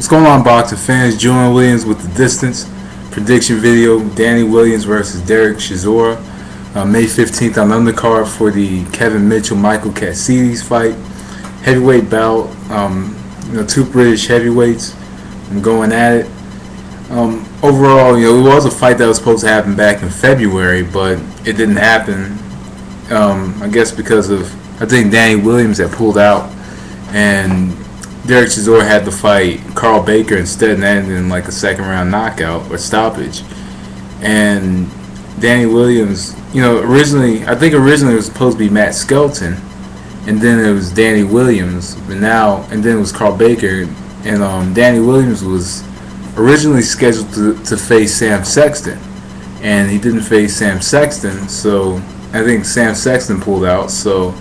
What's going on, boxing fans? Julian Williams with the distance prediction video. Danny Williams versus Derek Chisora, May 15th on undercard for the Kevin Mitchell-Michael Cassidy's fight. Heavyweight bout. Two British heavyweights. I'm going at it. Overall, it was a fight that was supposed to happen back in February, but it didn't happen. I guess because of I think Danny Williams had pulled out, and Derek Chisora had to fight Carl Baker instead, and ended in like a second round knockout or stoppage. And Danny Williams, originally it was supposed to be Matt Skelton, and then it was Danny Williams, and then it was Carl Baker, and Danny Williams was originally scheduled to face Sam Sexton, and he didn't face Sam Sexton, so I think Sam Sexton pulled out, so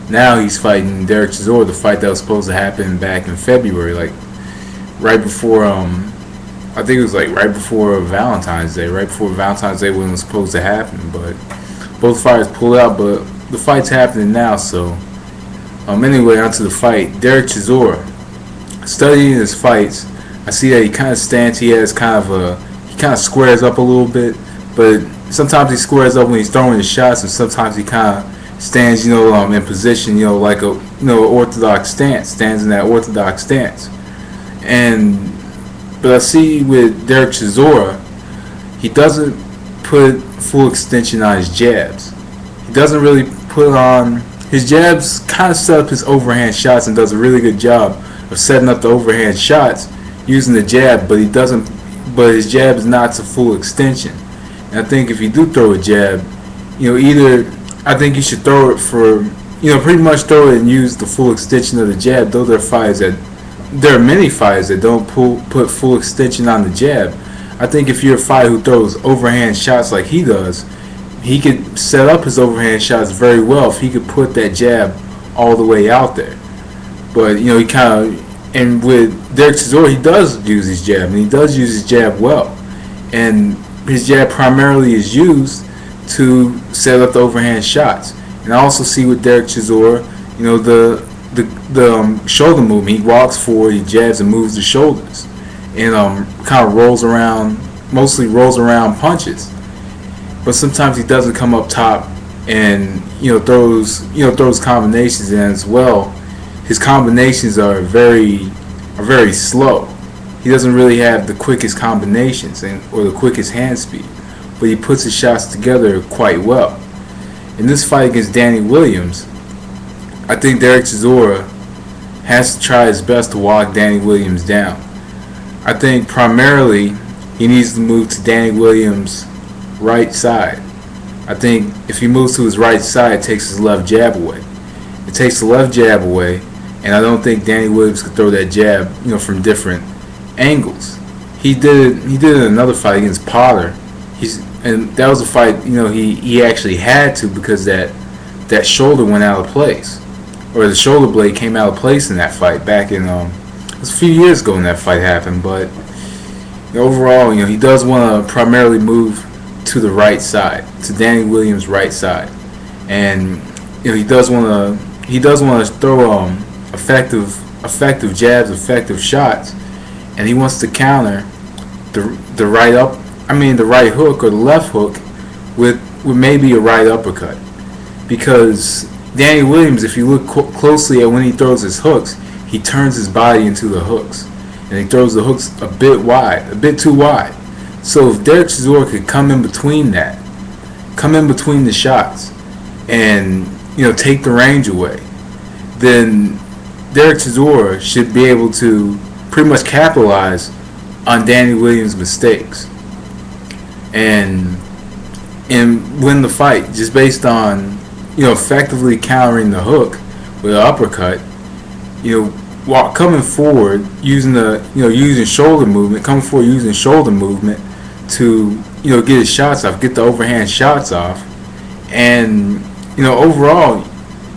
now he's fighting Derek Chisora, the fight that was supposed to happen back in February, like right before I think it was like right before Valentine's Day when it was supposed to happen. But both fighters pulled out, but the fight's happening now. So anyway, onto the fight. Derek Chisora, studying his fights, I see that he kind of stands. He kind of squares up a little bit, but sometimes he squares up when he's throwing his shots, and sometimes he kind of stands, in position, like a, orthodox stance, stands in that orthodox stance. But I see with Derek Chisora, he doesn't put full extension on his jabs. He doesn't really put on his jabs. Kind of set up his overhand shots and does a really good job of setting up the overhand shots using the jab. But he doesn't. But his jab is not to full extension. And I think if you do throw a jab, I think you should throw it for, pretty much throw it and use the full extension of the jab. Though there are many fighters that don't put full extension on the jab. I think if you're a fighter who throws overhand shots like he does, he could set up his overhand shots very well if he could put that jab all the way out there. But, he kind of, and with Derek Chisora, he does use his jab, and he does use his jab well. And his jab primarily is used to set up the overhand shots. And I also see with Derek Chisora, the shoulder movement. He walks forward, he jabs and moves the shoulders, and kind of mostly rolls around punches. But sometimes he doesn't come up top and throws combinations in as well. His combinations are very slow. He doesn't really have the quickest combinations or the quickest hand speed, but he puts his shots together quite well. In this fight against Danny Williams, I think Derek Chisora has to try his best to walk Danny Williams down. I think primarily he needs to move to Danny Williams' right side. I think if he moves to his right side, it takes his left jab away. It takes the left jab away, and I don't think Danny Williams could throw that jab, from different angles. He did it in another fight against Potter. And that was a fight, he actually had to, because that shoulder went out of place, or the shoulder blade came out of place in that fight back in it was a few years ago when that fight happened. But overall, he does want to primarily move to the right side, to Danny Williams' right side, and he does want to throw effective jabs, effective shots, and he wants to counter the right hook or the left hook with maybe a right uppercut. Because Danny Williams, if you look closely at when he throws his hooks, he turns his body into the hooks, and he throws the hooks a bit too wide. So if Derek Chisora could come in between the shots, and take the range away, then Derek Chisora should be able to pretty much capitalize on Danny Williams' mistakes and win the fight just based on effectively countering the hook with an uppercut, while coming forward using shoulder movement to get his shots off, get the overhand shots off, and overall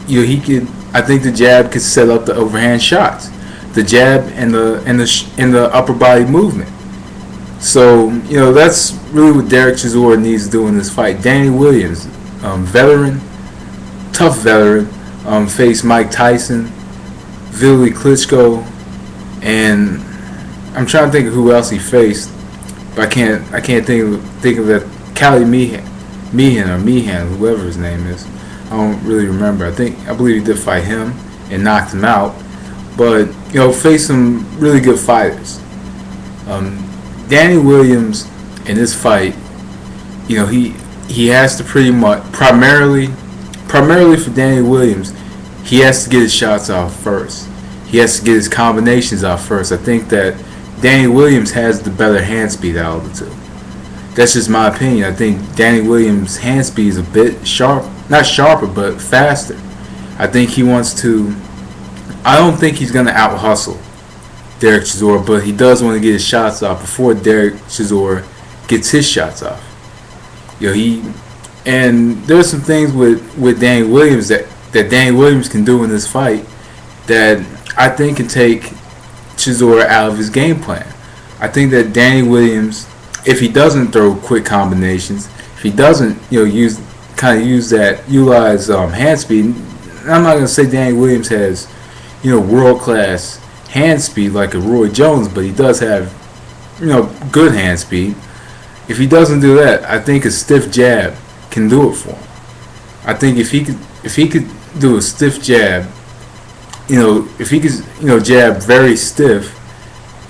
he could. I think the jab could set up the overhand shots, the jab and the upper body movement. So that's really what Derek Chisora needs to do in this fight. Danny Williams, tough veteran, faced Mike Tyson, Vitaly Klitschko, and I'm trying to think of who else he faced, but I can't think of that. Cali Meehan, whoever his name is. I don't really remember. I believe he did fight him and knocked him out. But faced some really good fighters. Danny Williams in this fight, he has to pretty much primarily for Danny Williams, he has to get his shots off first. He has to get his combinations off first. I think that Danny Williams has the better hand speed out of the two. That's just my opinion. I think Danny Williams' hand speed is a bit not sharper, but faster. I think he wants to. I don't think he's gonna out hustle Derek Chisora, but he does want to get his shots off before Derek Chisora gets his shots off. And there's some things with Danny Williams that Danny Williams can do in this fight that I think can take Chisora out of his game plan. I think that Danny Williams, if he doesn't throw quick combinations, if he doesn't utilize hand speed, I'm not gonna say Danny Williams has world class hand speed like a Roy Jones, but he does have good hand speed. If he doesn't do that, I think a stiff jab can do it for him. I think if he could do a stiff jab, if he could jab very stiff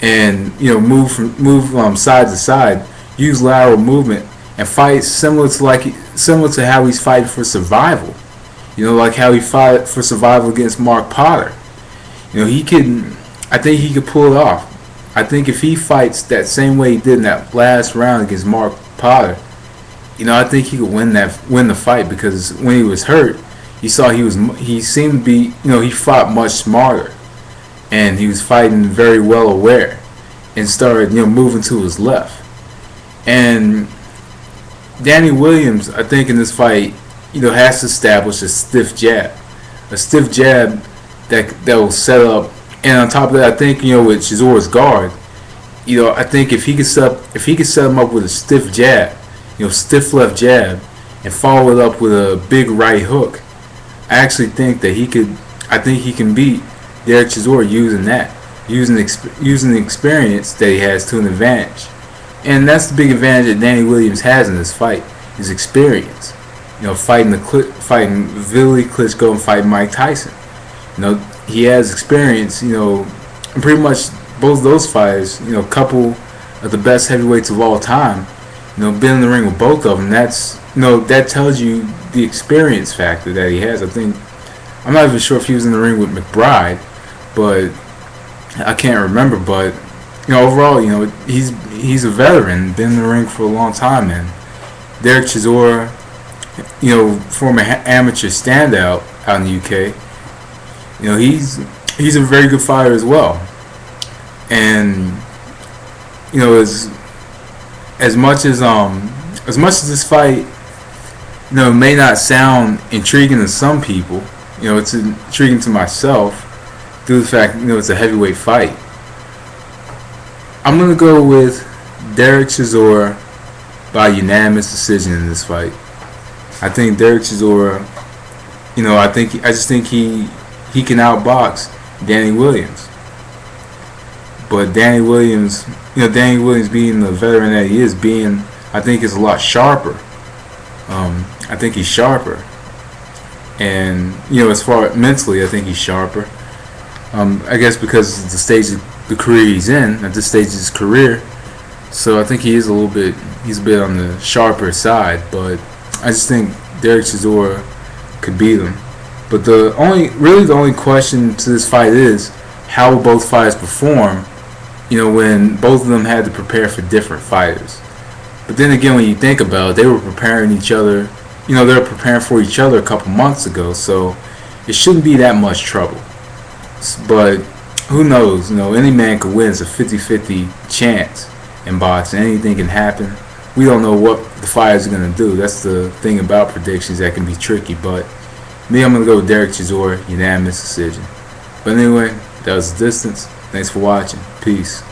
and move side to side, use lateral movement and fight similar to how he's fighting for survival. Like how he fought for survival against Mark Potter. I think he could pull it off. I think if he fights that same way he did in that last round against Mark Potter, I think he could win the fight, because when he was hurt, you saw he seemed to be, he fought much smarter, and he was fighting very well aware, and started, moving to his left. And Danny Williams, I think in this fight, has to establish a stiff jab that will set up. And on top of that, I think with Chisora's guard, I think if he could set him up with a stiff jab, stiff left jab, and follow it up with a big right hook, I actually think that he can beat Derek Chisora using the experience that he has to an advantage. And that's the big advantage that Danny Williams has in this fight, his experience. Fighting Vili Klitschko and fighting Mike Tyson. He has experience, and pretty much both those fighters, couple of the best heavyweights of all time, been in the ring with both of them. That tells you the experience factor that he has. I'm not even sure if he was in the ring with McBride, but I can't remember. But overall, he's a veteran, been in the ring for a long time, and Derek Chisora, former amateur standout out in the UK. He's a very good fighter as well. And as much as this fight may not sound intriguing to some people, it's intriguing to myself due to the fact it's a heavyweight fight. I'm gonna go with Derek Chisora by unanimous decision in this fight. I think Derek Chisora, I just think he can outbox Danny Williams. But Danny Williams being the veteran that he is, I think is a lot sharper. I think he's sharper. And, as far mentally, I think he's sharper. I guess because of the stage of the career he's in, at this stage of his career. So I think he's a bit on the sharper side. But I just think Derek Chisora could beat him. But the only question to this fight is, how will both fighters perform, when both of them had to prepare for different fighters. But then again, when you think about it, they were preparing for each other a couple months ago, so it shouldn't be that much trouble. But who knows, any man could win. It's a 50-50 chance in boxing. Anything can happen. We don't know what the fighters are going to do. That's the thing about predictions that can be tricky, but me, I'm going to go with Derek Chisora, unanimous decision. But anyway, that was the distance. Thanks for watching. Peace.